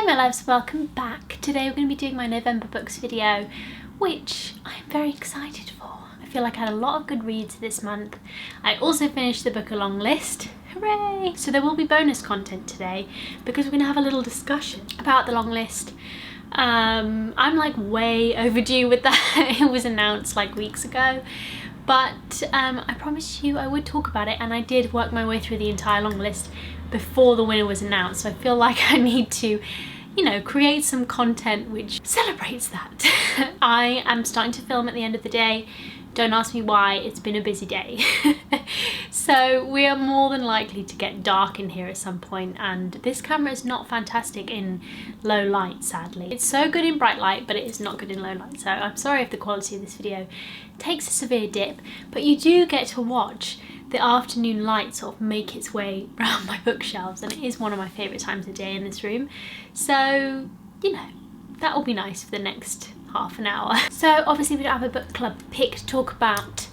my loves, welcome back. Today we're going to be doing my November books video, which I'm very excited for. I feel like I had a lot of good reads this month. I also finished the book along list. Hooray! So there will be bonus content today because we're going to have a little discussion about the long list. I'm like way overdue with that. It was announced like weeks ago. But I promised you I would talk about it, and I did work my way through the entire long list before the winner was announced. So I feel like I need to, you know, create some content which celebrates that. I am starting to film at the end of the day. Don't ask me why, it's been a busy day. So we are more than likely to get dark in here at some point, and this camera is not fantastic in low light, sadly. It's so good in bright light, but it is not good in low light. So I'm sorry if the quality of this video takes a severe dip, but you do get to watch the afternoon light sort of make its way around my bookshelves, and it is one of my favourite times of day in this room. So, you know, that will be nice for the next half an hour. So obviously we don't have a book club pick to talk about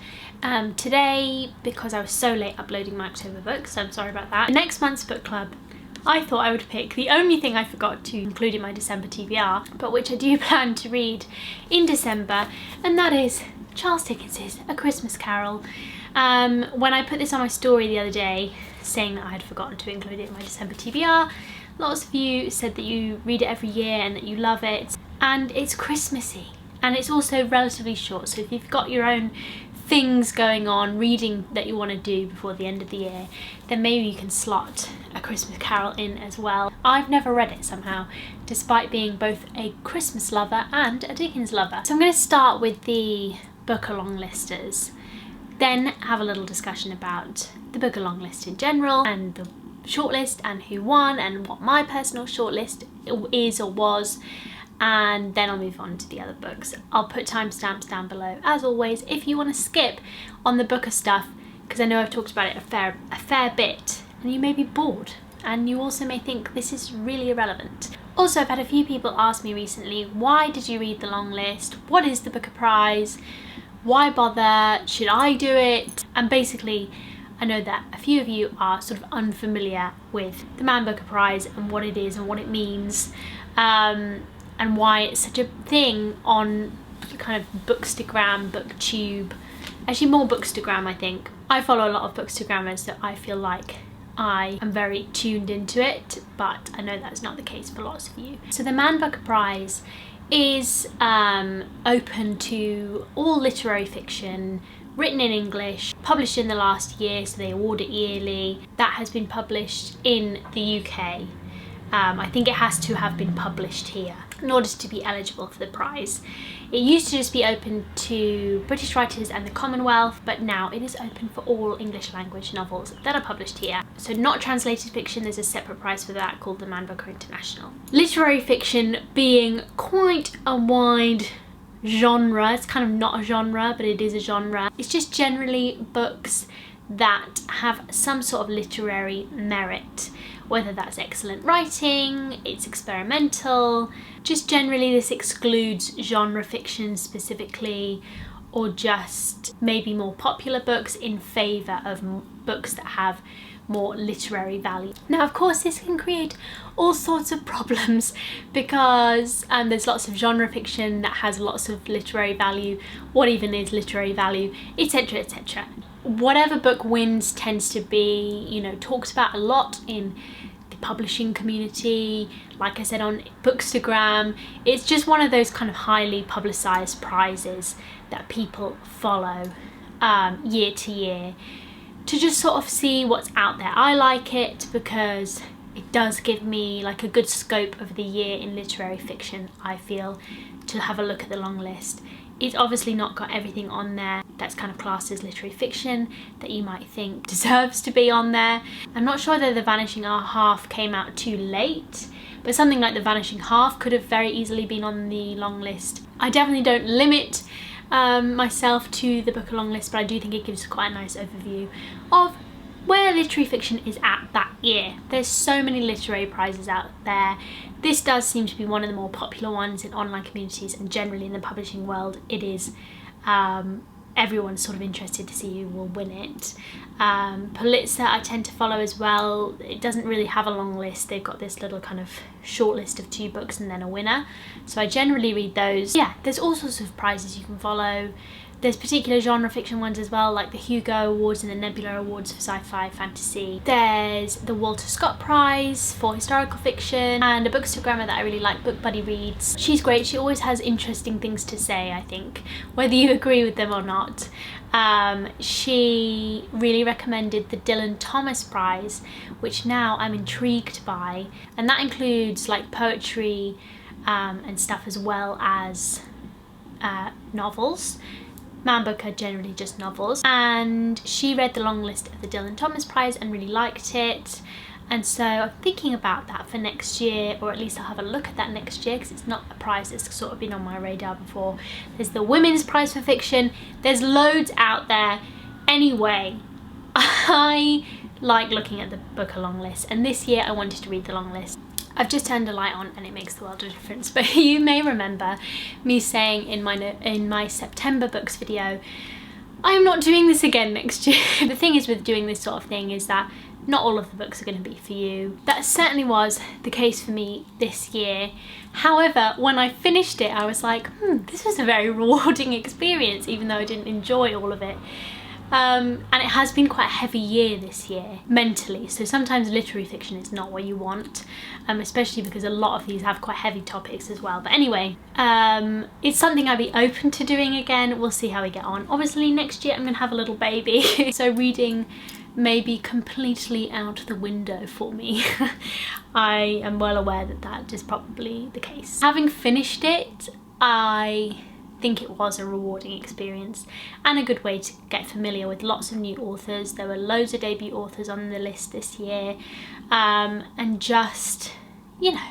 today because I was so late uploading my October book, so I'm sorry about that. The next month's book club, I thought I would pick the only thing I forgot to include in my December TBR, but which I do plan to read in December, and that is Charles Dickens's A Christmas Carol. When I put this on my story the other day saying that I had forgotten to include it in my December TBR, lots of you said that you read it every year and that you love it, and it's Christmassy, and it's also relatively short, so if you've got your own things going on, reading that you want to do before the end of the year, then maybe you can slot A Christmas Carol in as well. I've never read it somehow, despite being both a Christmas lover and a Dickens lover. So I'm going to start with the book along listers, then have a little discussion about the book along list in general and the shortlist and who won and what my personal shortlist is or was, and then I'll move on to the other books. I'll put timestamps down below as always if you want to skip on the Booker stuff, because I know I've talked about it a fair bit and you may be bored, and you also may think this is really irrelevant. Also, I've had a few people ask me recently, why did you read the long list? What is the Booker Prize? Why bother? Should I do it? And basically, I know that a few of you are sort of unfamiliar with the Man Booker Prize and what it is and what it means, and why it's such a thing on kind of Bookstagram, Booktube. Actually more Bookstagram, I think. I follow a lot of Bookstagrammers, so I feel like I am very tuned into it, but I know that's not the case for lots of you. So the Man Booker Prize is open to all literary fiction written in English, published in the last year, so they award it yearly. That has been published in the UK. I think it has to have been published here in order to be eligible for the prize. It used to just be open to British writers and the Commonwealth, but now it is open for all English language novels that are published here. So not translated fiction, there's a separate prize for that called the Man Booker International. Literary fiction being quite a wide genre. It's kind of not a genre, but it is a genre. It's just generally books that have some sort of literary merit, whether that's excellent writing, it's experimental, just generally this excludes genre fiction specifically, or just maybe more popular books in favour of books that have more literary value. Now of course this can create all sorts of problems because there's lots of genre fiction that has lots of literary value. What even is literary value, etc, etc. Whatever book wins tends to be, you know, talked about a lot in the publishing community, like I said on Bookstagram. It's just one of those kind of highly publicised prizes that people follow year to year to just sort of see what's out there. I like it because it does give me like a good scope of the year in literary fiction, I feel, to have a look at the long list. It's obviously not got everything on there that's kind of classed as literary fiction that you might think deserves to be on there. I'm not sure that The Vanishing Half came out too late, but something like The Vanishing Half could have very easily been on the long list. I definitely don't limit myself to the book along list, but I do think it gives quite a nice overview of where literary fiction is at that year. There's so many literary prizes out there. This does seem to be one of the more popular ones in online communities, and generally in the publishing world it is everyone's sort of interested to see who will win it. Pulitzer I tend to follow as well. It doesn't really have a long list. They've got this little kind of short list of 2 books and then a winner. So I generally read those. Yeah, there's all sorts of prizes you can follow. There's particular genre fiction ones as well, like the Hugo Awards and the Nebula Awards for sci-fi fantasy. There's the Walter Scott Prize for historical fiction, and a bookstagrammer that I really like, Book Buddy Reads. She's great. She always has interesting things to say, I think, whether you agree with them or not. She really recommended the Dylan Thomas Prize, which now I'm intrigued by, and that includes like poetry and stuff as well as novels. Man book are generally just novels, and she read the long list of the Dylan Thomas Prize and really liked it, and so I'm thinking about that for next year, or at least I'll have a look at that next year, because it's not a prize that's sort of been on my radar before. There's the Women's Prize for Fiction. There's loads out there. Anyway, I like looking at the book long list, and this year I wanted to read the long list. I've just turned a light on and it makes the world of difference, but you may remember me saying in my September books video, I'm not doing this again next year. The thing is with doing this sort of thing is that not all of the books are going to be for you. That certainly was the case for me this year. However, when I finished it, I was like, this was a very rewarding experience, even though I didn't enjoy all of it. And it has been quite a heavy year this year, mentally, so sometimes literary fiction is not what you want, especially because a lot of these have quite heavy topics as well. But anyway, it's something I'd be open to doing again. We'll see how we get on. Obviously next year I'm gonna have a little baby, so reading may be completely out the window for me. I am well aware that that is probably the case. Having finished it, I think it was a rewarding experience and a good way to get familiar with lots of new authors. There were loads of debut authors on the list this year, and just, you know,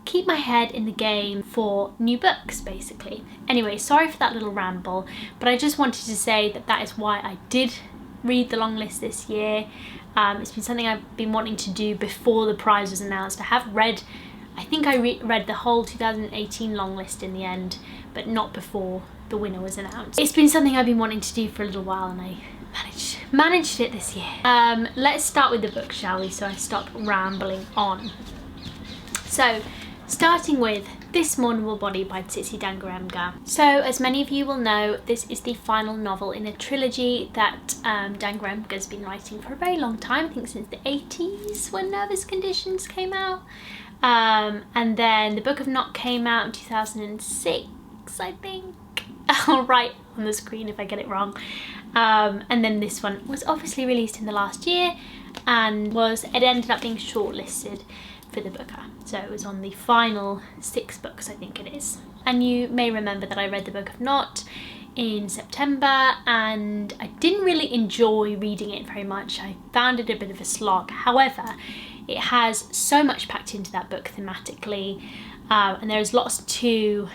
keep my head in the game for new books basically. Anyway, sorry for that little ramble, but I just wanted to say that that is why I did read the long list this year. It's been something I've been wanting to do before the prize was announced. I have read, I think I read the whole 2018 long list in the end, but not before the winner was announced. It's been something I've been wanting to do for a little while, and I managed it this year. Let's start with the book, shall we? So I stop rambling on. So, starting with This Mournable Body by Tsitsi Dangarembga. So, as many of you will know, this is the final novel in a trilogy that Dangarembga's been writing for a very long time, I think since the 80s when Nervous Conditions came out. And then The Book of Not came out in 2006, I think. I'll write on the screen if I get it wrong. And then this one was obviously released in the last year, and it ended up being shortlisted for the Booker. So it was on the final 6 books, I think it is. And you may remember that I read The Book of Not in September, and I didn't really enjoy reading it very much. I found it a bit of a slog. However, it has so much packed into that book thematically, and there's lots to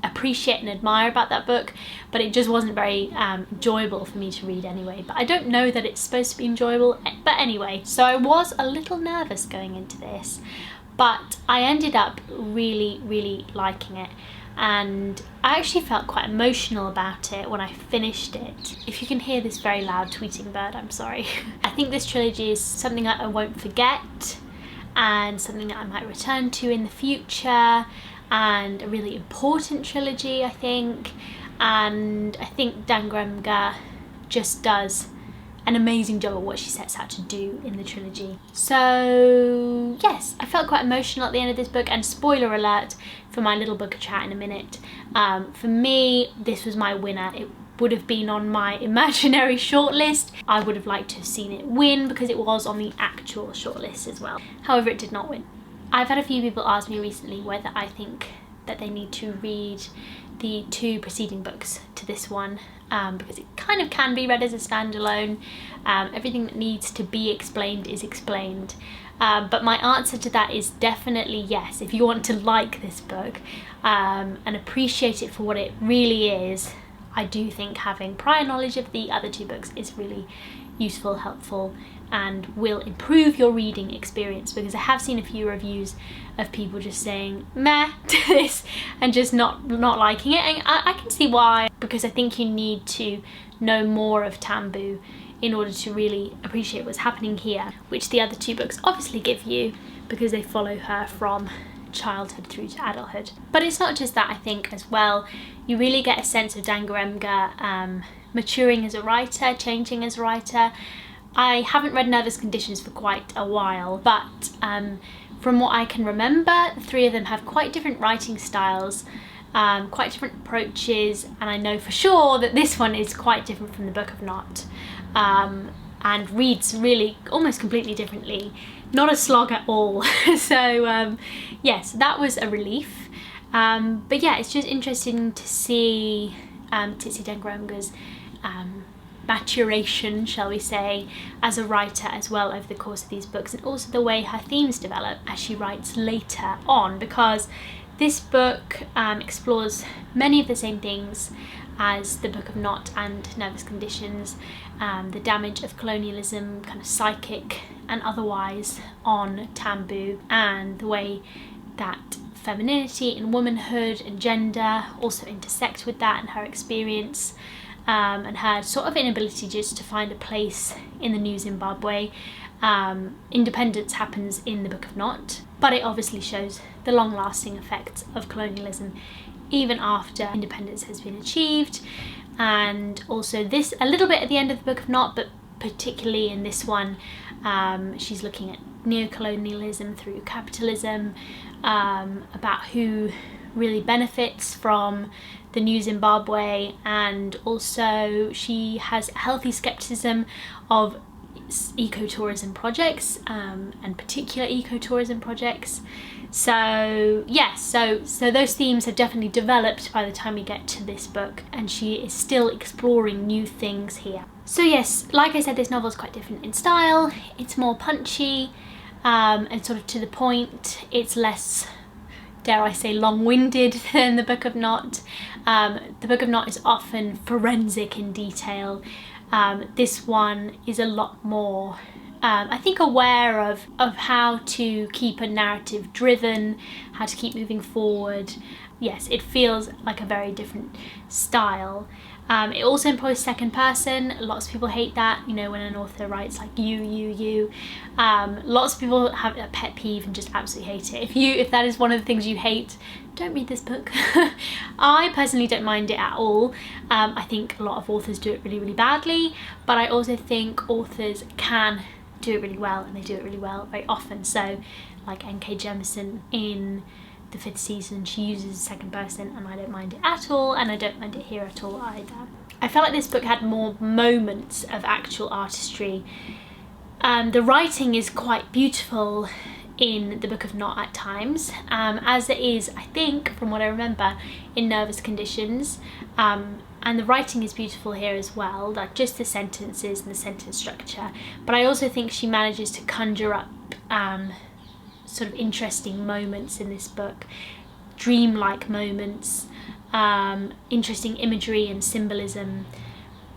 appreciate and admire about that book, but it just wasn't very enjoyable for me to read anyway. But I don't know that it's supposed to be enjoyable, but anyway, so I was a little nervous going into this, but I ended up really liking it, and I actually felt quite emotional about it when I finished it. If you can hear this very loud tweeting bird, I'm sorry. I think this trilogy is something that I won't forget, and something that I might return to in the future, and a really important trilogy, I think. And I think Dangarembga just does an amazing job at what she sets out to do in the trilogy. So yes, I felt quite emotional at the end of this book, and spoiler alert for my little book chat in a minute, for me this was my winner. It would have been on my imaginary shortlist. I would have liked to have seen it win because it was on the actual shortlist as well. However, it did not win. I've had a few people ask me recently whether I think that they need to read the 2 preceding books to this one, because it kind of can be read as a standalone. Everything that needs to be explained is explained. But my answer to that is definitely yes. If you want to like this book and appreciate it for what it really is, I do think having prior knowledge of the other 2 books is really useful, helpful, and will improve your reading experience, because I have seen a few reviews of people just saying meh to this and just not liking it, and I can see why, because I think you need to know more of Tambu in order to really appreciate what's happening here, which the other two books obviously give you, because they follow her from childhood through to adulthood. But it's not just that, I think as well, you really get a sense of Dangarembga maturing as a writer, changing as a writer. I haven't read Nervous Conditions for quite a while, but from what I can remember, the three of them have quite different writing styles, quite different approaches, and I know for sure that this one is quite different from the Book of Not, and reads really almost completely differently. Not a slog at all. So yes, that was a relief. But yeah, it's just interesting to see Tsitsi Dangarembga's maturation, shall we say, as a writer as well over the course of these books, and also the way her themes develop as she writes later on, because this book explores many of the same things as the Book of Not and Nervous Conditions, the damage of colonialism, kind of psychic and otherwise, on Tambu, and the way that femininity and womanhood and gender also intersect with that and her experience, and her sort of inability just to find a place in the new Zimbabwe. Independence happens in the Book of Not, but it obviously shows the long-lasting effects of colonialism even after independence has been achieved. And also this a little bit at the end of the Book of Not, but particularly in this one, she's looking at neocolonialism through capitalism, about who really benefits from the new Zimbabwe, and also she has a healthy skepticism of ecotourism projects, and particular ecotourism projects. So yes, so those themes have definitely developed by the time we get to this book, and she is still exploring new things here. So yes, like I said, this novel is quite different in style. It's more punchy, and sort of to the point. It's less, dare I say, long-winded than the Book of Not. The Book of Not is often forensic in detail. This one is a lot more, I think, aware of how to keep a narrative driven, how to keep moving forward. Yes, it feels like a very different style. It also employs second person. Lots of people hate that, you know, when an author writes like you. Lots of people have a pet peeve and just absolutely hate it. If that is one of the things you hate, don't read this book. I personally don't mind it at all. I think a lot of authors do it really badly, but I also think authors can do it really well, and they do it really well very often. So like N.K. Jemisin in the 5th season, she uses second person, and I don't mind it at all, and I don't mind it here at all either. I felt like this book had more moments of actual artistry. The writing is quite beautiful in the Book of Not at times, as it is, I think, from what I remember, in Nervous Conditions, and the writing is beautiful here as well, like just the sentences and the sentence structure. But I also think she manages to conjure up sort of interesting moments in this book, dreamlike moments, interesting imagery and symbolism.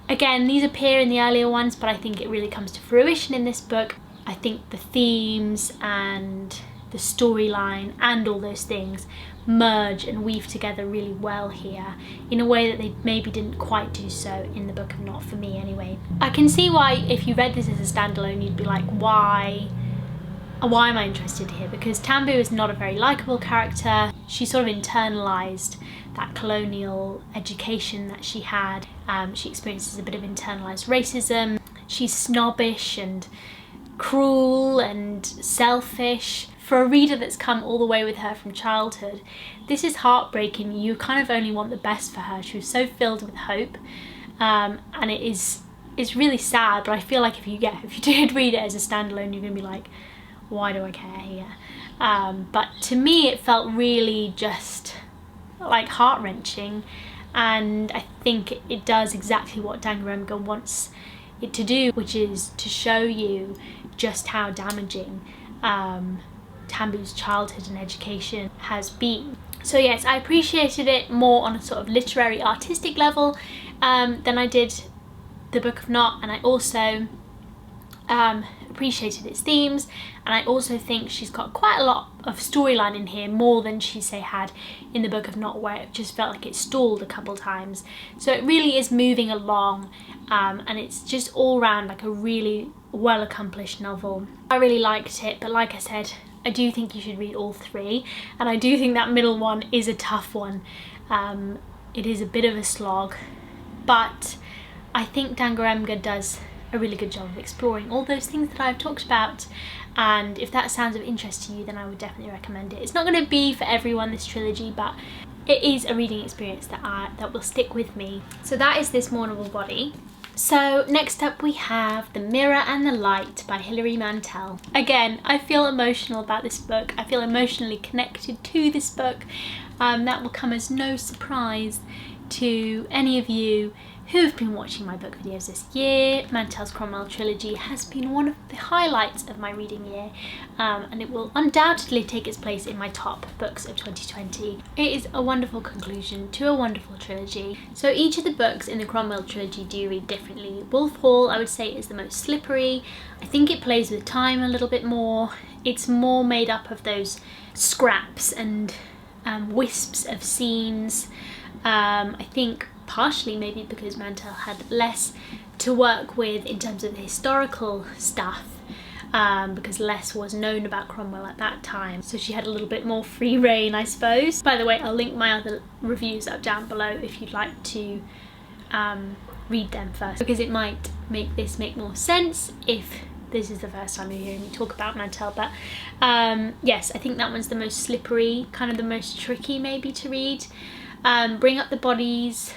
Again, these appear in the earlier ones, but I think it really comes to fruition in this book. I think the themes and the storyline and all those things merge and weave together really well here, in a way that they maybe didn't quite do so in the Book of Not, for me anyway. I can see why, if you read this as a standalone, you'd be like, why am I interested here? Because Tambu is not a very likeable character. She sort of internalized that colonial education that she had. She experiences a bit of internalized racism. She's snobbish and cruel and selfish. For a reader that's come all the way with her from childhood, this is heartbreaking. You kind of only want the best for her. She was so filled with hope, and it's really sad. But I feel like if you did read it as a standalone, you're gonna be like, why do I care here? But to me, it felt really just like heart-wrenching, and I think it does exactly what Dangarembga wants it to do, which is to show you just how damaging Tambu's childhood and education has been. So yes, I appreciated it more on a sort of literary, artistic level than I did the Book of Not, and I also appreciated its themes, and I also think she's got quite a lot of storyline in here, more than she had in the Book of Not, where it just felt like it stalled a couple times. So it really is moving along, and it's just all round like a really well accomplished novel. I really liked it, but like I said, I do think you should read all three, and I do think that middle one is a tough one. It is a bit of a slog, but I think Dangarembga does a really good job of exploring all those things that I've talked about, and if that sounds of interest to you, then I would definitely recommend it. It's not going to be for everyone, this trilogy, but it is a reading experience that will stick with me. So that is this Mournable body. So next up we have The Mirror and the Light by Hilary Mantel. Again, I feel emotional about this book. I feel emotionally connected to this book. That will come as no surprise to any of you who have been watching my book videos this year. Mantel's Cromwell trilogy has been one of the highlights of my reading year, and it will undoubtedly take its place in my top books of 2020. It is a wonderful conclusion to a wonderful trilogy. So each of the books in the Cromwell trilogy do read differently. Wolf Hall, I would say, is the most slippery. I think it plays with time a little bit more. It's more made up of those scraps and wisps of scenes. I think partially maybe because Mantel had less to work with in terms of the historical stuff, because less was known about Cromwell at that time, so she had a little bit more free reign, I suppose. By the way, I'll link my other reviews up down below if you'd like to read them first, because it might make this make more sense if this is the first time you're hearing me talk about Mantel. But yes, I think that one's the most slippery, kind of the most tricky maybe to read. Bring Up the Bodies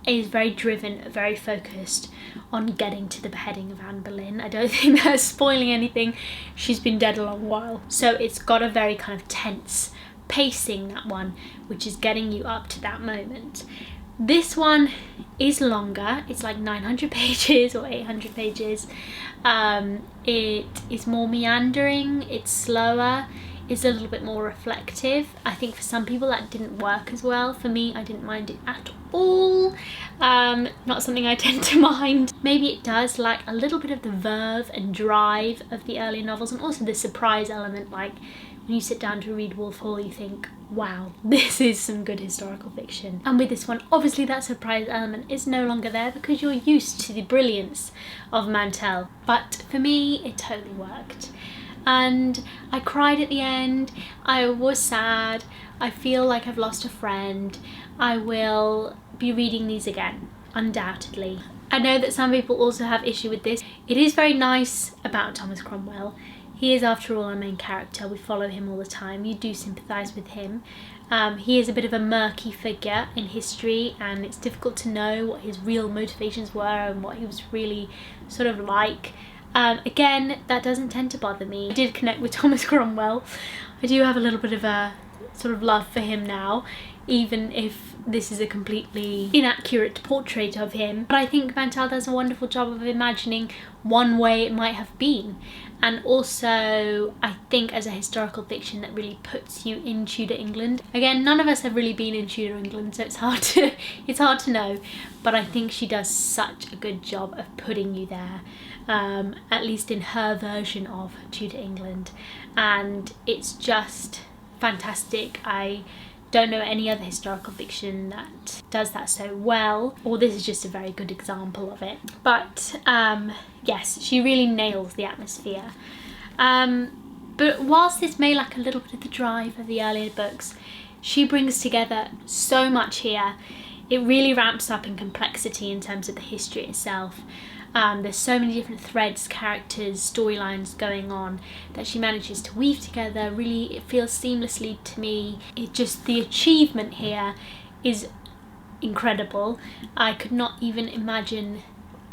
is very driven, very focused on getting to the beheading of Anne Boleyn. I don't think that's spoiling anything. She's been dead a long while. So it's got a very kind of tense pacing, that one, which is getting you up to that moment. This one is longer. It's like 900 pages or 800 pages. It is more meandering, it's slower, it's a little bit more reflective. I think for some people that didn't work as well. For me, I didn't mind it at all. Not something I tend to mind. Maybe it does lack a little bit of the verve and drive of the earlier novels, and also the surprise element. Like when you sit down to read Wolf Hall, you think, wow, this is some good historical fiction. And with this one, obviously that surprise element is no longer there because you're used to the brilliance of Mantel. But for me, it totally worked. And I cried at the end. I was sad. I feel like I've lost a friend. I will be reading these again, undoubtedly. I know that some people also have issue with this. It is very nice about Thomas Cromwell. He is, after all, our main character. We follow him all the time. You do sympathise with him. He is a bit of a murky figure in history, and it's difficult to know what his real motivations were and what he was really sort of like. Again, that doesn't tend to bother me. I did connect with Thomas Cromwell. I do have a little bit of a sort of love for him now, even if this is a completely inaccurate portrait of him. But I think Mantel does a wonderful job of imagining one way it might have been. And also, I think as a historical fiction that really puts you in Tudor England. Again, none of us have really been in Tudor England, so it's hard to know. But I think she does such a good job of putting you there, at least in her version of Tudor England. And it's just fantastic. I don't know any other historical fiction that does that so well, or this is just a very good example of it. But yes, she really nails the atmosphere. But whilst this may lack a little bit of the drive of the earlier books, she brings together so much here. It really ramps up in complexity in terms of the history itself. There's so many different threads, characters, storylines going on that she manages to weave together. Really, it feels seamlessly to me. It just, the achievement here is incredible. I could not even imagine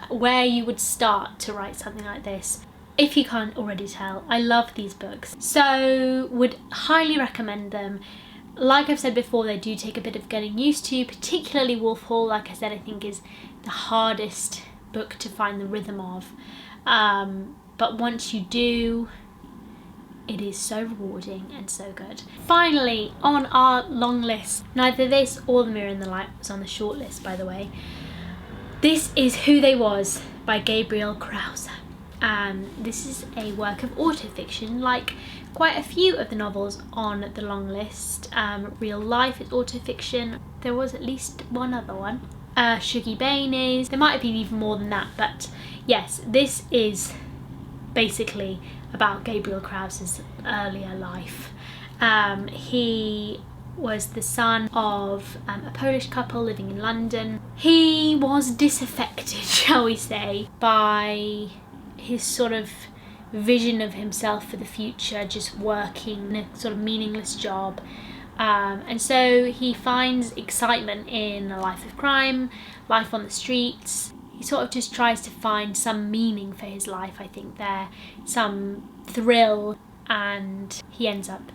where you would start to write something like this. If you can't already tell, I love these books, so would highly recommend them. Like I've said before, they do take a bit of getting used to, particularly Wolf Hall, like I said, I think is the hardest book to find the rhythm of. But once you do, it is so rewarding and so good. Finally, on our long list, neither this or The Mirror and the Light was on the shortlist, by the way. This is Who They Was by Gabriel Krauze. This is a work of autofiction, like quite a few of the novels on the long list. Real Life is autofiction. There was at least one other one. Shuggy Baines. There might have been even more than that, but yes, this is basically about Gabriel Krauze's earlier life. He was the son of a Polish couple living in London. He was disaffected, shall we say, by his sort of vision of himself for the future, just working a sort of meaningless job. And so he finds excitement in a life of crime, life on the streets. He sort of just tries to find some meaning for his life, I think there, some thrill, and he ends up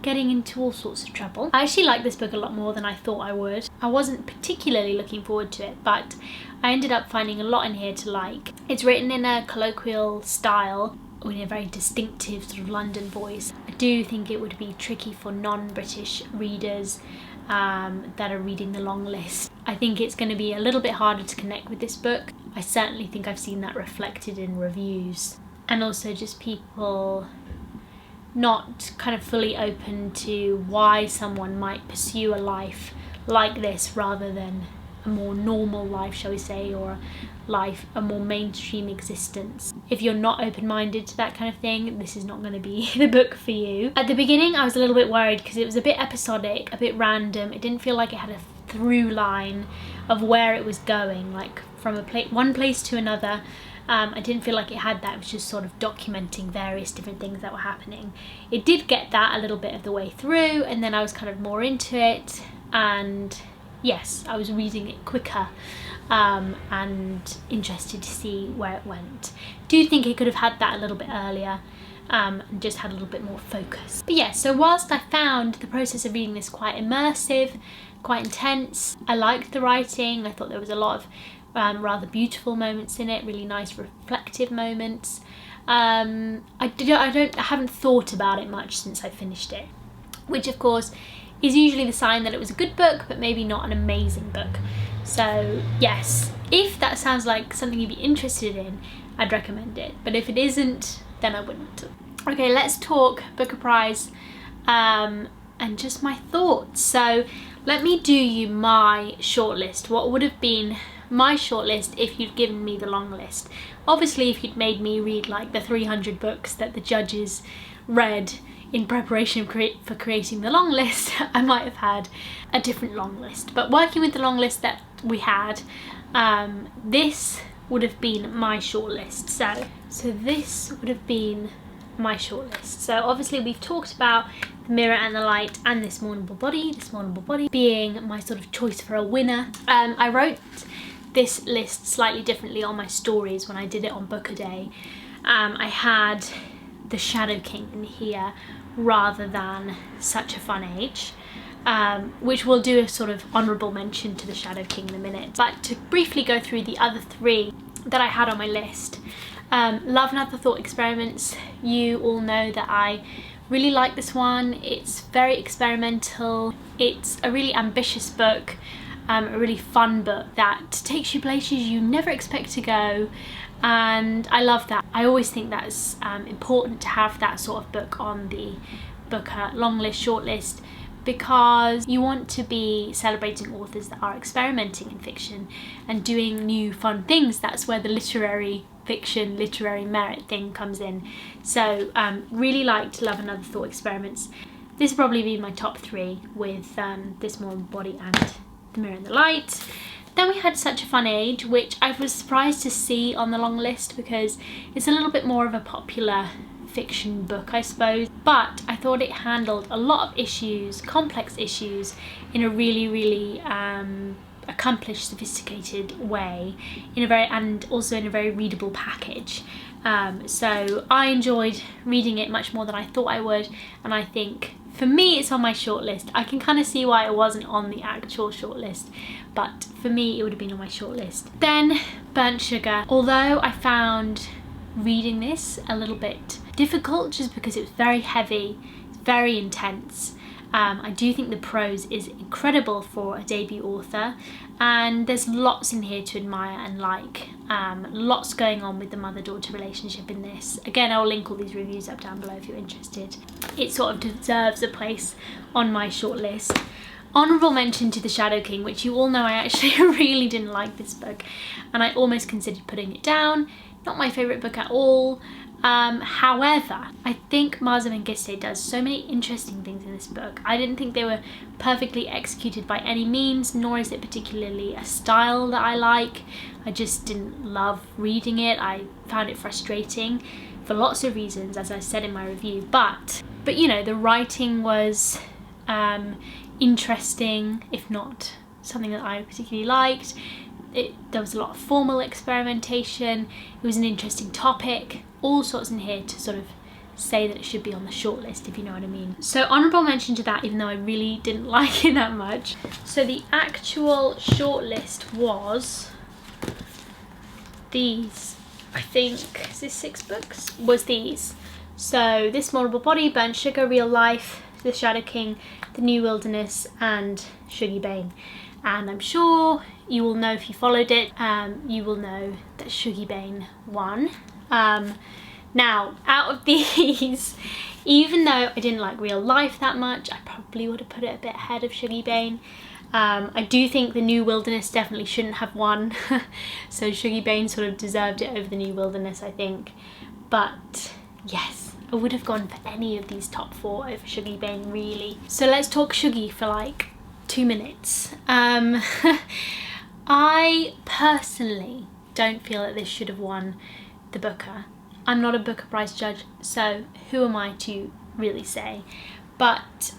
getting into all sorts of trouble. I actually like this book a lot more than I thought I would. I wasn't particularly looking forward to it, but I ended up finding a lot in here to like. It's written in a colloquial style, with a very distinctive sort of London voice. I do think it would be tricky for non-British readers that are reading the long list. I think it's going to be a little bit harder to connect with this book. I certainly think I've seen that reflected in reviews, and also just people not kind of fully open to why someone might pursue a life like this rather than a more normal life, shall we say, or a more mainstream existence. If you're not open-minded to that kind of thing, this is not going to be the book for you. At the beginning I was a little bit worried because it was a bit episodic, a bit random. It didn't feel like it had a through line of where it was going, like from one place to another. I didn't feel like it had that. It was just sort of documenting various different things that were happening. It did get that a little bit of the way through, and then I was kind of more into it, and yes, I was reading it quicker and interested to see where it went. Do think it could have had that a little bit earlier and just had a little bit more focus. But yeah, so whilst I found the process of reading this quite immersive, quite intense, I liked the writing. I thought there was a lot of rather beautiful moments in it, really nice reflective moments. I haven't thought about it much since I finished it, which of course is usually the sign that it was a good book, but maybe not an amazing book. So yes, if that sounds like something you'd be interested in, I'd recommend it. But if it isn't, then I wouldn't. Okay, let's talk Booker Prize and just my thoughts. So let me do you my shortlist. What would have been my shortlist if you'd given me the long list? Obviously, if you'd made me read like the 300 books that the judges read in preparation for creating the long list, I might have had a different long list. But working with the long list that we had, this would have been my shortlist. So this would have been my shortlist. So obviously we've talked about The Mirror and the Light and This Mournable Body being my sort of choice for a winner. I wrote this list slightly differently on my stories when I did it on Booker Day. I had The Shadow King in here rather than Such a Fun Age, which we'll do a sort of honourable mention to The Shadow King in a minute. But to briefly go through the other three that I had on my list. Love and Other Thought Experiments. You all know that I really like this one. It's very experimental. It's a really ambitious book, a really fun book that takes you places you never expect to go, and I love that. I always think that's important to have that sort of book on the Booker long list, short list, because you want to be celebrating authors that are experimenting in fiction and doing new fun things. That's where the literary fiction, literary merit thing comes in. So really liked Love and Other Thought Experiments. This will probably be my top three, with This Mournable Body and The Mirror and the Light. Then we had Such a Fun Age, which I was surprised to see on the long list because it's a little bit more of a popular fiction book, I suppose, but I thought it handled a lot of issues, complex issues, in a really accomplished, sophisticated way, and also in a very readable package. So I enjoyed reading it much more than I thought I would, and I think for me it's on my shortlist. I can kind of see why it wasn't on the actual shortlist, but for me it would have been on my shortlist. Then Burnt Sugar. Although I found reading this a little bit difficult just because it was very heavy, very intense, I do think the prose is incredible for a debut author, and there's lots in here to admire and like. Lots going on with the mother-daughter relationship in this. Again, I'll link all these reviews up down below if you're interested. It sort of deserves a place on my shortlist. Honourable mention to The Shadow King, which you all know I actually really didn't like this book, and I almost considered putting it down. Not my favourite book at all. However, I think Marza Mengiste does so many interesting things in this book. I didn't think they were perfectly executed by any means, nor is it particularly a style that I like. I just didn't love reading it. I found it frustrating for lots of reasons, as I said in my review. But you know, the writing was interesting, if not something that I particularly liked. There was a lot of formal experimentation. It was an interesting topic. All sorts in here to sort of say that it should be on the shortlist, if you know what I mean. So honourable mention to that, even though I really didn't like it that much. So the actual shortlist was these, I think, is this 6 books? Was these. So This Mournable Body, Burnt Sugar, Real Life, The Shadow King, The New Wilderness, and Shuggie Bane. And I'm sure you will know, if you followed it, you will know that Shuggie Bane won. Now, out of these, even though I didn't like Real Life that much, I probably would have put it a bit ahead of Shuggie Bane. I do think The New Wilderness definitely shouldn't have won, so Shuggie Bane sort of deserved it over The New Wilderness, I think. But yes, I would have gone for any of these top 4 over Shuggie Bane, really. So let's talk Shuggie for like 2 minutes. I personally don't feel that this should have won the Booker. I'm not a Booker Prize judge, so who am I to really say? But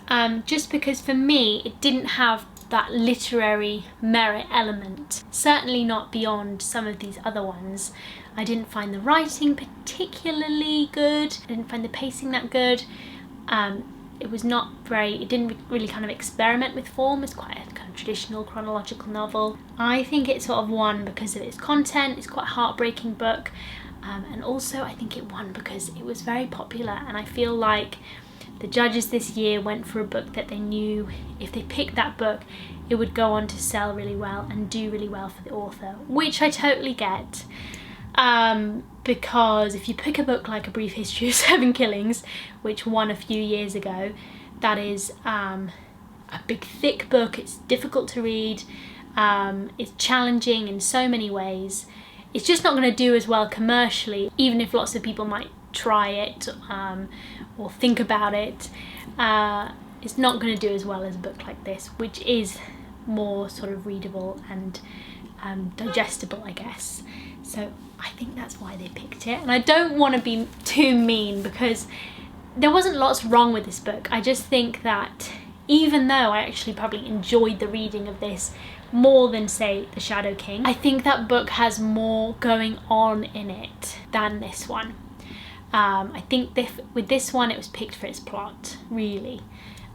just because for me it didn't have that literary merit element, certainly not beyond some of these other ones. I didn't find the writing particularly good. I didn't find the pacing that good. It was not very, it didn't really kind of experiment with form. It's quite a kind of traditional chronological novel. I think it sort of won because of its content. It's quite a heartbreaking book. And also I think it won because it was very popular, and I feel like the judges this year went for a book that they knew if they picked that book it would go on to sell really well and do really well for the author, which I totally get. Because if you pick a book like A Brief History of 7 Killings, which won a few years ago, that is a big thick book. It's difficult to read, it's challenging in so many ways. It's just not going to do as well commercially, even if lots of people might try it or think about it. It's not going to do as well as a book like this, which is more sort of readable and digestible, I guess. So I think that's why they picked it. And I don't want to be too mean, because there wasn't lots wrong with this book. I just think that even though I actually probably enjoyed the reading of this more than, say, The Shadow King, I think that book has more going on in it than this one. I think with this one it was picked for its plot, really.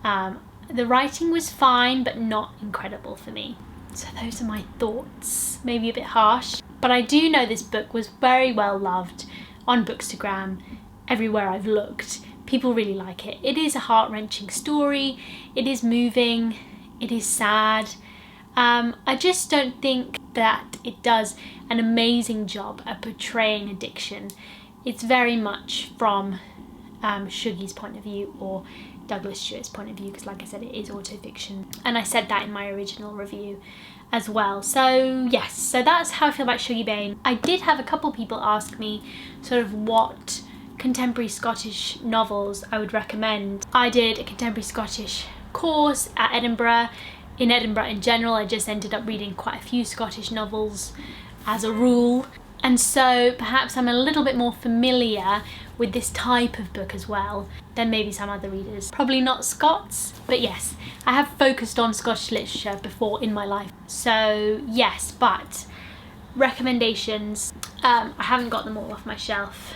The writing was fine, but not incredible for me. So those are my thoughts. Maybe a bit harsh, but I do know this book was very well loved on Bookstagram, everywhere I've looked. People really like it. It is a heart-wrenching story. It is moving. It is sad. I just don't think that it does an amazing job at portraying addiction. It's very much from Shuggie's point of view, or Douglas Stewart's point of view, because like I said, it is autofiction, and I said that in my original review as well. So yes, so that's how I feel about Shuggie Bane. I did have a couple people ask me sort of what contemporary Scottish novels I would recommend. I did a contemporary Scottish course at Edinburgh. In Edinburgh in general, I just ended up reading quite a few Scottish novels as a rule, and so perhaps I'm a little bit more familiar with this type of book as well than maybe some other readers. Probably not Scots, but yes, I have focused on Scottish literature before in my life. So yes, but recommendations, I haven't got them all off my shelf.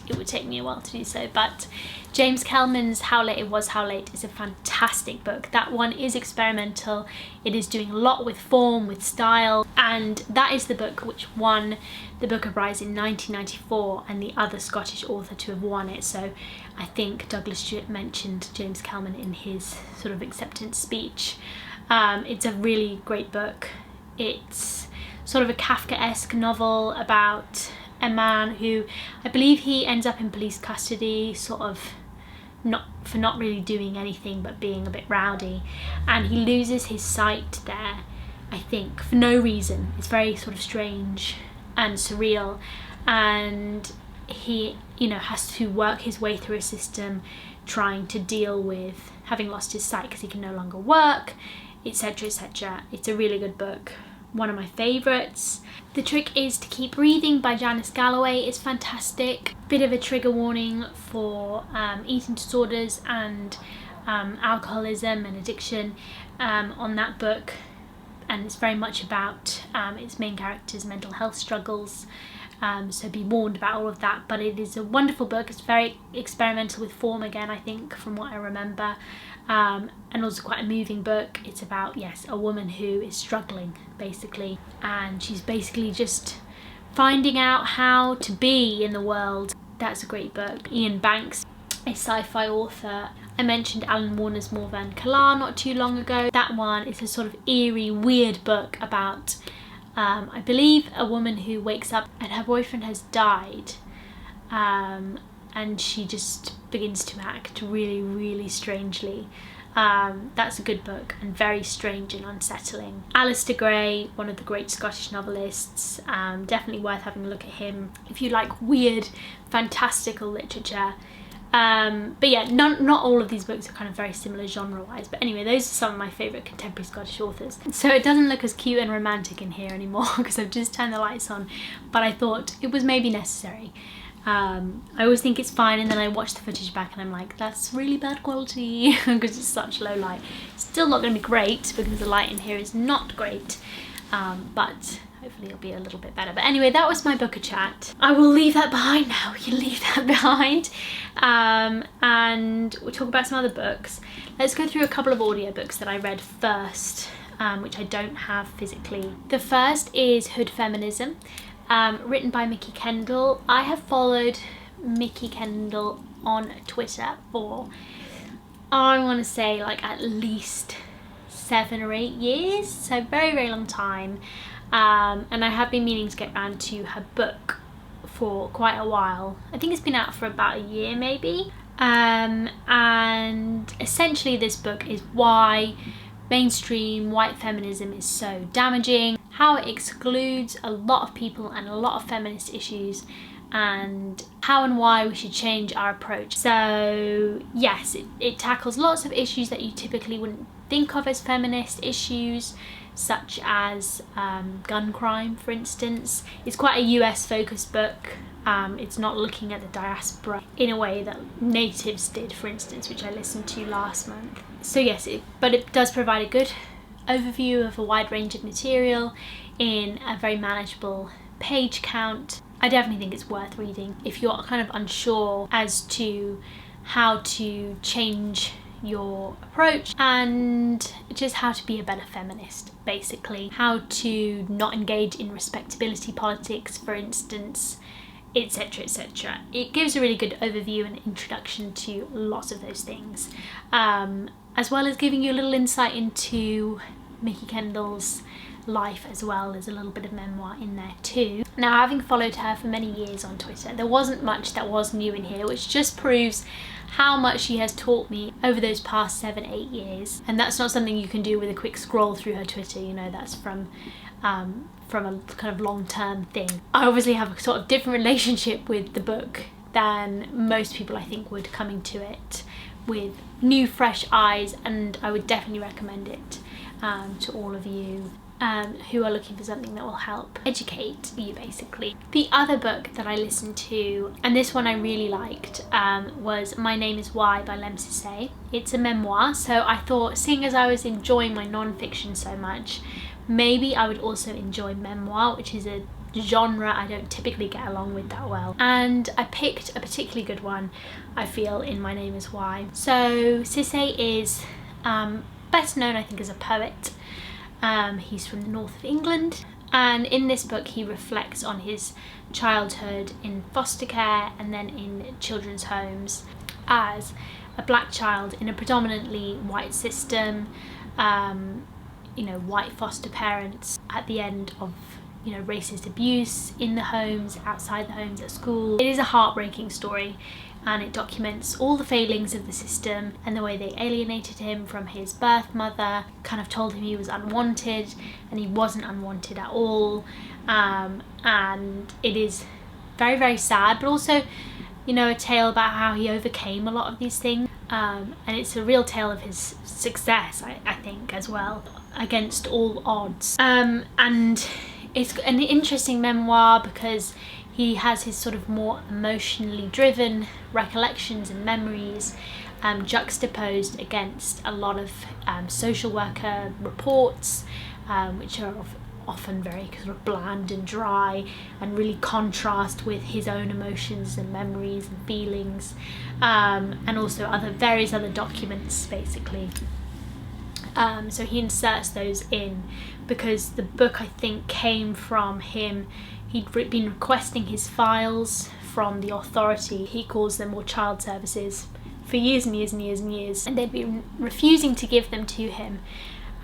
it would take me a while to do so. But James Kelman's How Late It Was, How Late is a fantastic book. That one is experimental. It is doing a lot with form, with style, and that is the book which won the Booker Prize in 1994 and the other Scottish author to have won it. So I think Douglas Stewart mentioned James Kelman in his sort of acceptance speech. It's a really great book. It's sort of a Kafkaesque novel about a man who, I believe he ends up in police custody, sort of not really doing anything but being a bit rowdy, and he loses his sight there, I think, for no reason. It's very sort of strange and surreal, and he, you know, has to work his way through a system trying to deal with having lost his sight because he can no longer work, etc, etc. It's a really good book, one of my favourites. The Trick Is to Keep Breathing by Janice Galloway is fantastic. Bit of a trigger warning for eating disorders and alcoholism and addiction on that book, and it's very much about its main character's mental health struggles, so be warned about all of that. But it is a wonderful book. It's very experimental with form again, I think, from what I remember, and also quite a moving book. It's about, yes, a woman who is struggling basically, and she's basically just finding out how to be in the world. That's a great book. Ian Banks, a sci-fi author. I mentioned Alan Warner's Morvan Kalar not too long ago. That one is a sort of eerie, weird book about I believe a woman who wakes up and her boyfriend has died, and she just begins to act really, really strangely. That's a good book and very strange and unsettling. Alistair Gray, one of the great Scottish novelists, definitely worth having a look at him if you like weird, fantastical literature. But yeah, not all of these books are kind of very similar genre-wise, but anyway, those are some of my favourite contemporary Scottish authors. So it doesn't look as cute and romantic in here anymore because I've just turned the lights on, but I thought it was maybe necessary. I always think it's fine, and then I watch the footage back and I'm like, that's really bad quality because it's such low light. It's still not going to be great because the light in here is not great, but hopefully it'll be a little bit better. But anyway, that was my Booker chat. I will leave that behind now. We can leave that behind, and we'll talk about some other books. Let's go through a couple of audiobooks that I read first, which I don't have physically. The first is Hood Feminism, written by Mikki Kendall. I have followed Mikki Kendall on Twitter for, I want to say, like at least 7 or 8 years, so very, very long time. And I have been meaning to get around to her book for quite a while. I think it's been out for about a year maybe. And essentially this book is why mainstream white feminism is so damaging, how it excludes a lot of people and a lot of feminist issues, and how and why we should change our approach. So yes, it tackles lots of issues that you typically wouldn't think of as feminist issues, such as gun crime, for instance. It's quite a US focused book. It's not looking at the diaspora in a way that natives did, for instance, which I listened to last month. So yes, but it does provide a good overview of a wide range of material in a very manageable page count. I definitely think it's worth reading if you're kind of unsure as to how to change your approach and just how to be a better feminist, basically. How to not engage in respectability politics, for instance, etc, etc. It gives a really good overview and introduction to lots of those things, as well as giving you a little insight into Mikki Kendall's life, as well as a little bit of memoir in there too. Now, having followed her for many years on Twitter, there wasn't much that was new in here, which just proves how much she has taught me over those past 7-8 years. And that's not something you can do with a quick scroll through her Twitter, you know, that's from a kind of long-term thing. I obviously have a sort of different relationship with the book than most people, I think, would, coming to it with new, fresh eyes, and I would definitely recommend it to all of you who are looking for something that will help educate you, basically. The other book that I listened to, and this one I really liked, was My Name Is Why by Lemn Sissay. It's a memoir, so I thought, seeing as I was enjoying my non-fiction so much, maybe I would also enjoy memoir, which is a genre I don't typically get along with that well. And I picked a particularly good one, I feel, in My Name Is Why. So Sissay is better known, I think, as a poet. He's from the north of England, and in this book he reflects on his childhood in foster care and then in children's homes as a black child in a predominantly white system, you know, white foster parents at the end of, you know, racist abuse in the homes, outside the homes, at school. It is a heartbreaking story, and it documents all the failings of the system and the way they alienated him from his birth mother, kind of told him he was unwanted, and he wasn't unwanted at all. And it is very, very sad, but also, you know, a tale about how he overcame a lot of these things. And it's a real tale of his success, I think, as well, against all odds. And it's an interesting memoir because he has his sort of more emotionally driven recollections and memories juxtaposed against a lot of social worker reports, which are often very sort of bland and dry and really contrast with his own emotions and memories and feelings, and also various other documents, basically. So he inserts those in because the book, I think, came from him. He'd been requesting his files from the authority, he calls them, or child services, for years and years and years and years, and they'd been refusing to give them to him,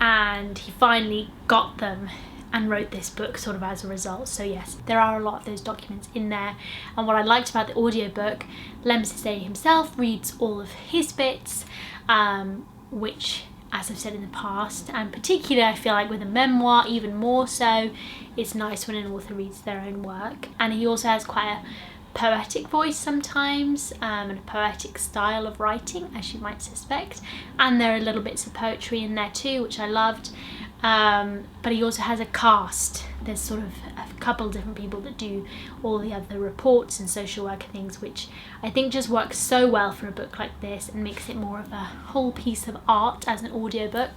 and he finally got them and wrote this book sort of as a result. So yes, there are a lot of those documents in there, and what I liked about the audiobook, Lemn himself reads all of his bits, which, as I've said in the past, and particularly I feel like with a memoir even more so, it's nice when an author reads their own work. And he also has quite a poetic voice sometimes, and a poetic style of writing, as you might suspect, and there are little bits of poetry in there too, which I loved. But he also has a cast. There's sort of a couple different people that do all the other reports and social worker things, which I think just works so well for a book like this and makes it more of a whole piece of art as an audiobook.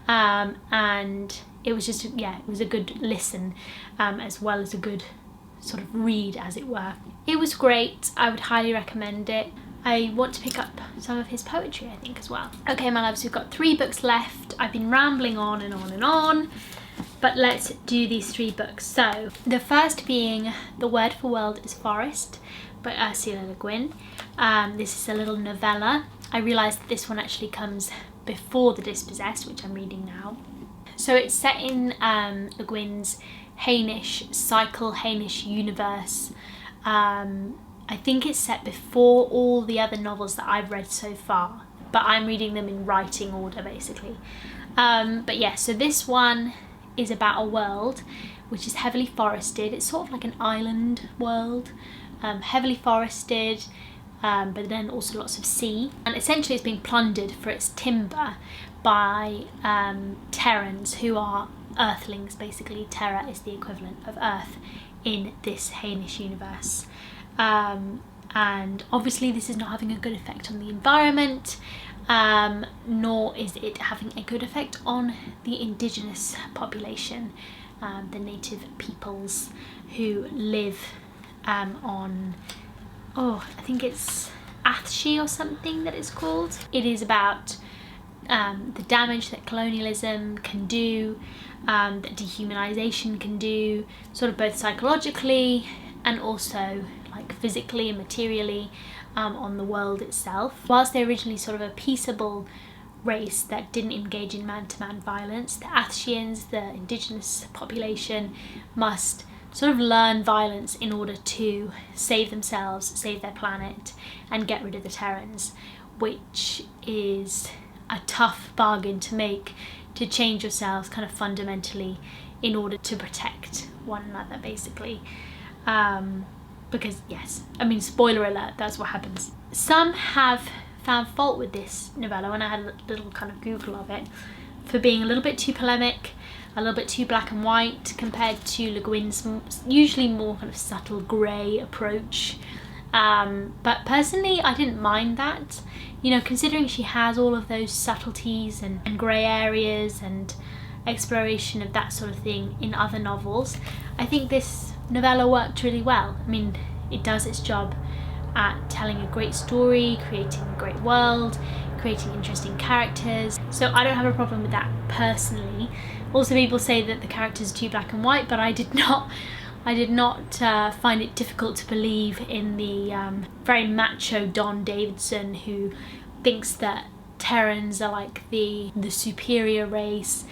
And it was just, yeah, it was a good listen, as well as a good sort of read, as it were. It was great. I would highly recommend it. I want to pick up some of his poetry, I think, as well. Okay, my loves, we've got 3 books left. I've been rambling on and on and on, but let's do these 3 books. So, the first being The Word for World is Forest by Ursula Le Guin. This is a little novella. I realised that this one actually comes before The Dispossessed, which I'm reading now. So it's set in Le Guin's Hainish universe. I think it's set before all the other novels that I've read so far, but I'm reading them in writing order, basically. But yeah, so this one is about a world which is heavily forested. It's sort of like an island world, heavily forested, but then also lots of sea. And essentially it's being plundered for its timber by Terrans, who are Earthlings, basically. Terra is the equivalent of Earth in this Hainish universe. And obviously this is not having a good effect on the environment, nor is it having a good effect on the indigenous population, the native peoples who live on, I think it's Athshi or something that it's called. It is about the damage that colonialism can do, that dehumanization can do, sort of both psychologically and also like physically and materially, on the world itself. Whilst they're originally sort of a peaceable race that didn't engage in man-to-man violence, the Athshians, the indigenous population, must sort of learn violence in order to save themselves, save their planet, and get rid of the Terrans, which is a tough bargain to make, to change yourselves kind of fundamentally in order to protect one another, basically. Because yes, I mean, spoiler alert, that's what happens. Some have found fault with this novella, when I had a little kind of Google of it, for being a little bit too polemic, a little bit too black and white compared to Le Guin's usually more kind of subtle grey approach. But personally, I didn't mind that. You know, considering she has all of those subtleties and grey areas and exploration of that sort of thing in other novels, I think this novella worked really well. I mean, it does its job at telling a great story, creating a great world, creating interesting characters. So I don't have a problem with that personally. Also, people say that the characters are too black and white, but I did not find it difficult to believe in the very macho Don Davidson who thinks that Terrans are like the superior race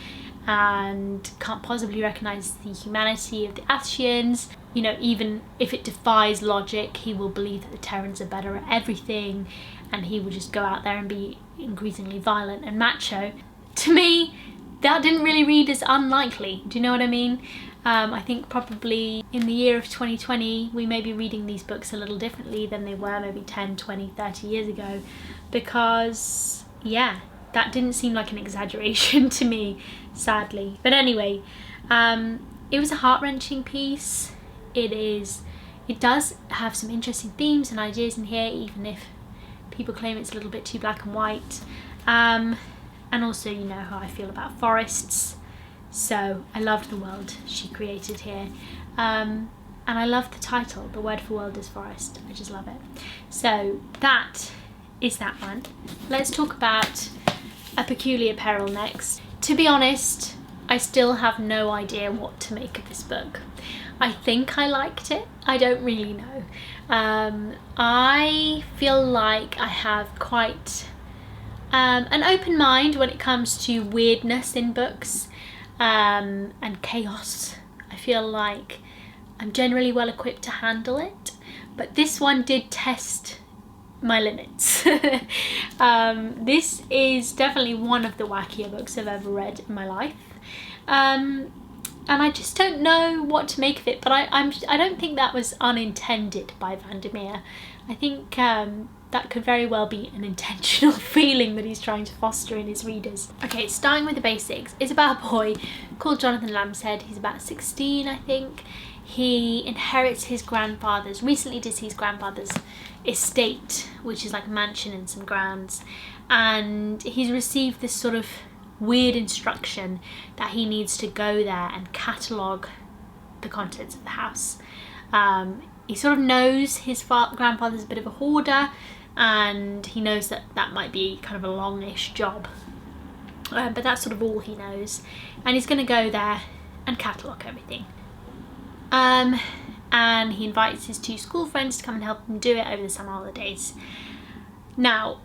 and can't possibly recognise the humanity of the Ashians. You know, even if it defies logic, he will believe that the Terrans are better at everything, and he will just go out there and be increasingly violent and macho. To me, that didn't really read as unlikely. Do you know what I mean? I think probably in the year of 2020 we may be reading these books a little differently than they were maybe 10, 20, 30 years ago, because yeah, that didn't seem like an exaggeration to me, sadly. But anyway, it was a heart-wrenching piece. It does have some interesting themes and ideas in here, even if people claim it's a little bit too black and white. And also, you know how I feel about forests. So I loved the world she created here. And I love the title. The word for world is forest. I just love it. So that is that one. Let's talk about A Peculiar Peril next. To be honest, I still have no idea what to make of this book. I think I liked it. I don't really know. I feel like I have quite an open mind when it comes to weirdness in books. And chaos. I feel like I'm generally well equipped to handle it, but this one did test my limits. This is definitely one of the wackier books I've ever read in my life, and I just don't know what to make of it, but I don't think that was unintended by Vandermeer. I think that could very well be an intentional feeling that he's trying to foster in his readers. Okay, starting with the basics. It's about a boy called Jonathan Lambshead. He's about 16, I think. He inherits his grandfather's, recently deceased grandfather's estate, which is like a mansion and some grounds. And he's received this sort of weird instruction that he needs to go there and catalogue the contents of the house. He sort of knows his grandfather's a bit of a hoarder, and he knows that that might be kind of a longish job, but that's sort of all he knows, and he's going to go there and catalogue everything. And he invites his two school friends to come and help him do it over the summer holidays. Now,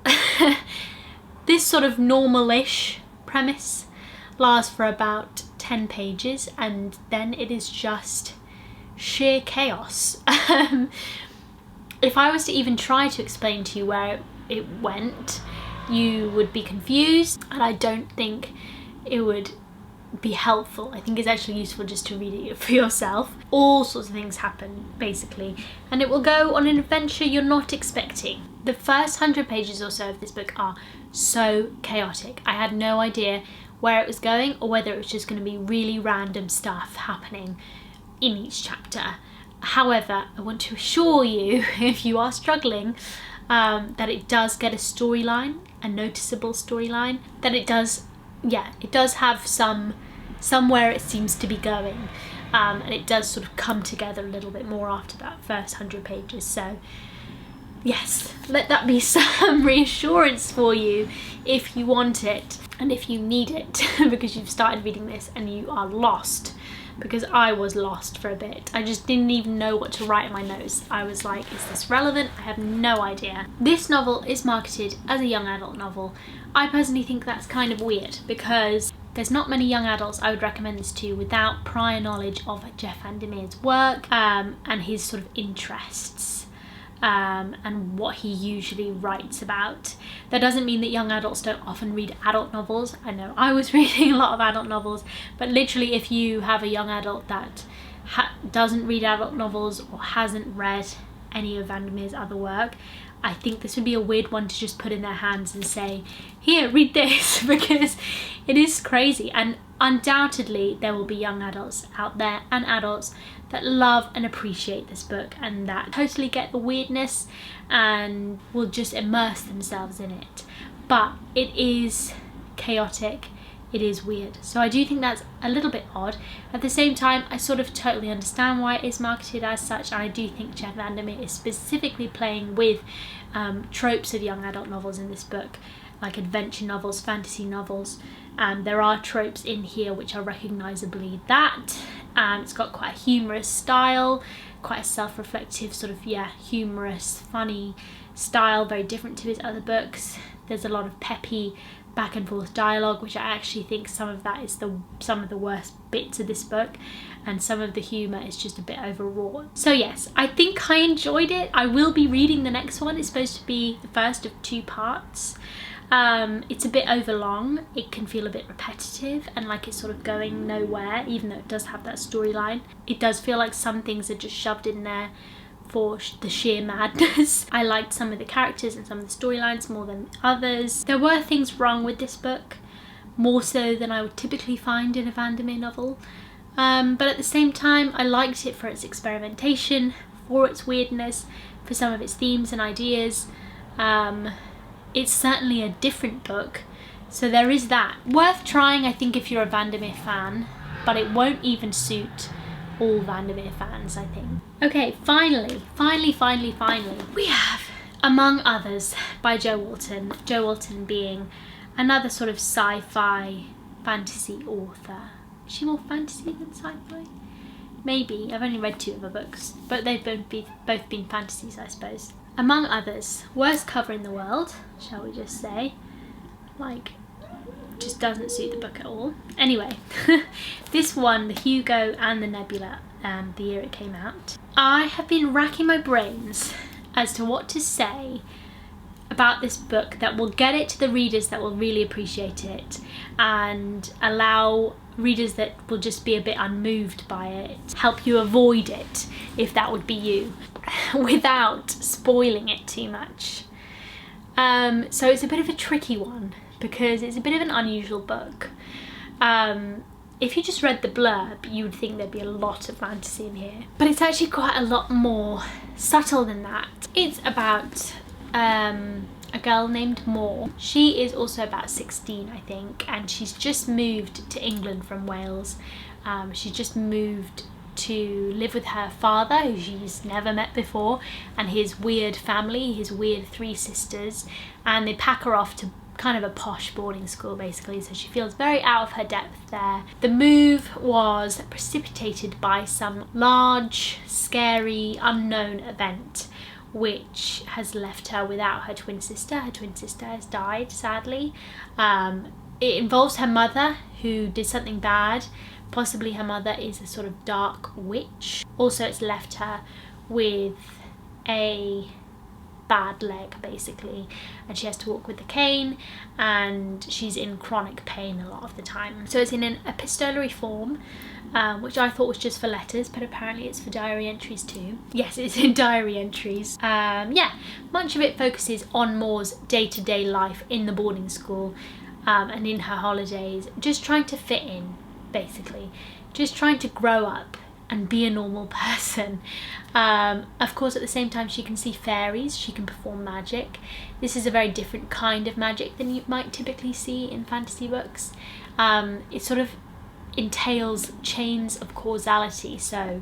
this sort of normal-ish premise lasts for about 10 pages, and then it is just sheer chaos. If I was to even try to explain to you where it went, you would be confused, and I don't think it would be helpful. I think it's actually useful just to read it for yourself. All sorts of things happen, basically, and it will go on an adventure you're not expecting. The first 100 pages or so of this book are so chaotic. I had no idea where it was going, or whether it was just going to be really random stuff happening in each chapter. However, I want to assure you, if you are struggling, that it does get a storyline, a noticeable storyline, that it does have somewhere it seems to be going, and it does sort of come together a little bit more after that first 100 pages. So yes, let that be some reassurance for you if you want it and if you need it, because you've started reading this and you are lost. Because I was lost for a bit. I just didn't even know what to write in my notes. I was like, is this relevant? I have no idea. This novel is marketed as a young adult novel. I personally think that's kind of weird, because there's not many young adults I would recommend this to without prior knowledge of Jeff Vandermeer's work and his sort of interests. And what he usually writes about. That doesn't mean that young adults don't often read adult novels. I know I was reading a lot of adult novels, but literally if you have a young adult that doesn't read adult novels or hasn't read any of Vandermeer's other work, I think this would be a weird one to just put in their hands and say, here, read this, because it is crazy. And undoubtedly there will be young adults out there and adults that love and appreciate this book and that totally get the weirdness and will just immerse themselves in it. But it is chaotic, it is weird. So I do think that's a little bit odd. At the same time, I sort of totally understand why it is marketed as such, and I do think Jen Vandermeer is specifically playing with tropes of young adult novels in this book, like adventure novels, fantasy novels. There are tropes in here which are recognisably that. It's got quite a humorous style, quite a self-reflective sort of, humorous, funny style, very different to his other books. There's a lot of peppy back and forth dialogue, which I actually think some of that is some of the worst bits of this book, and some of the humour is just a bit overwrought. So yes, I think I enjoyed it. I will be reading the next one. It's supposed to be the first of 2 parts. It's a bit overlong. It can feel a bit repetitive and like it's sort of going nowhere, even though it does have that storyline. It does feel like some things are just shoved in there for the sheer madness. I liked some of the characters and some of the storylines more than others. There were things wrong with this book, more so than I would typically find in a Vandermeer novel. But at the same time, I liked it for its experimentation, for its weirdness, for some of its themes and ideas. It's certainly a different book, so there is that. Worth trying, I think, if you're a Vandermeer fan, but it won't even suit all Vandermeer fans, I think. Okay, finally, we have Among Others by Jo Walton. Jo Walton being another sort of sci-fi fantasy author. Is she more fantasy than sci-fi? Maybe. I've only read 2 of her books, but they've both been fantasies, I suppose. Among Others, worst cover in the world, shall we just say. Like, just doesn't suit the book at all. Anyway, this won the Hugo and the Nebula the year it came out. I have been racking my brains as to what to say about this book that will get it to the readers that will really appreciate it, and allow readers that will just be a bit unmoved by it, help you avoid it if that would be you, without spoiling it too much. So it's a bit of a tricky one because it's a bit of an unusual book. If you just read the blurb, you would think there'd be a lot of fantasy in here, but it's actually quite a lot more subtle than that. It's about a girl named Moore. She is also about 16, I think, and she's just moved to England from Wales. She's just moved to live with her father, who she's never met before, and his weird family, his weird 3 sisters, and they pack her off to kind of a posh boarding school basically, so she feels very out of her depth there. The move was precipitated by some large, scary, unknown event which has left her without her twin sister. Her twin sister has died, sadly. It involves her mother, who did something bad. Possibly her mother is a sort of dark witch. Also, it's left her with a bad leg basically, and she has to walk with a cane, and she's in chronic pain a lot of the time. So it's in an epistolary form, which I thought was just for letters, but apparently it's for diary entries too. Yes, it's in diary entries. Yeah, much of it focuses on Moore's day-to-day life in the boarding school, and in her holidays, just trying to fit in basically, just trying to grow up and be a normal person. Of course, at the same time, she can see fairies, she can perform magic. This is a very different kind of magic than you might typically see in fantasy books. It sort of entails chains of causality, so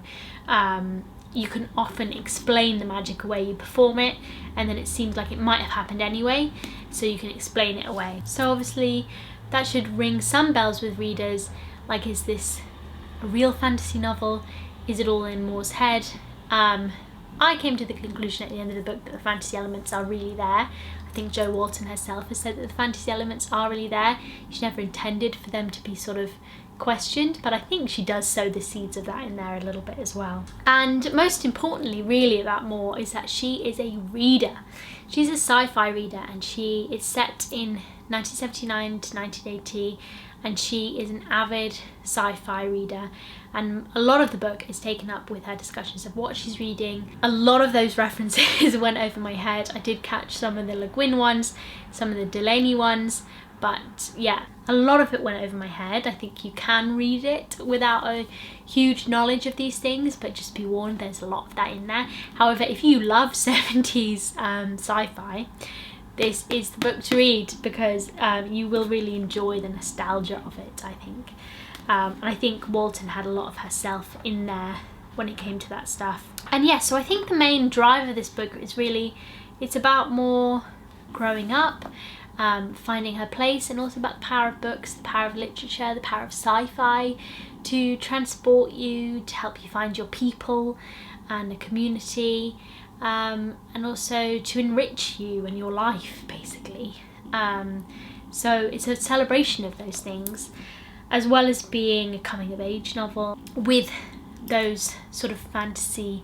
you can often explain the magic away, you perform it, and then it seems like it might have happened anyway, so you can explain it away. So obviously that should ring some bells with readers, like, is this a real fantasy novel? Is it all in Moore's head? I came to the conclusion at the end of the book that the fantasy elements are really there. I think Jo Walton herself has said that the fantasy elements are really there. She never intended for them to be sort of questioned, but I think she does sow the seeds of that in there a little bit as well. And most importantly really about Moore is that she is a reader. She's a sci-fi reader, and she is set in 1979 to 1980, and she is an avid sci-fi reader, and a lot of the book is taken up with her discussions of what she's reading. A lot of those references went over my head. I did catch some of the Le Guin ones, some of the Delaney ones, but yeah, a lot of it went over my head. I think you can read it without a huge knowledge of these things, but just be warned, there's a lot of that in there. However, if you love 70s sci-fi, this is the book to read, because you will really enjoy the nostalgia of it, I think. And I think Walton had a lot of herself in there when it came to that stuff. And yeah, so I think the main drive of this book is really, it's about more growing up, finding her place, and also about the power of books, the power of literature, the power of sci-fi to transport you, to help you find your people and a community, and also to enrich you and your life, basically. So it's a celebration of those things, as well as being a coming of age novel with those sort of fantasy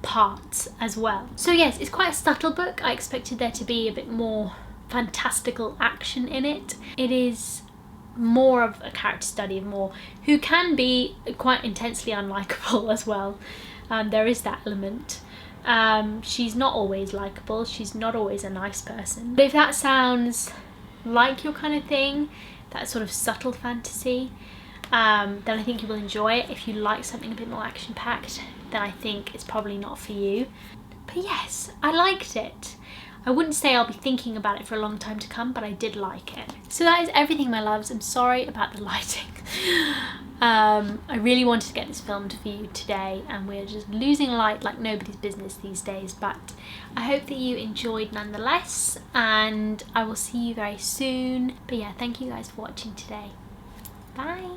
parts as well. So yes, it's quite a subtle book. I expected there to be a bit more fantastical action in it. It is more of a character study of Moore, who can be quite intensely unlikable as well. There is that element. She's not always likable, she's not always a nice person. But if that sounds like your kind of thing, that sort of subtle fantasy, then I think you will enjoy it. If you like something a bit more action-packed, then I think it's probably not for you. But yes, I liked it. I wouldn't say I'll be thinking about it for a long time to come, but I did like it. So that is everything, my loves. I'm sorry about the lighting. I really wanted to get this filmed for you today, and we're just losing light like nobody's business these days, but I hope that you enjoyed nonetheless, and I will see you very soon. But yeah, thank you guys for watching today. Bye.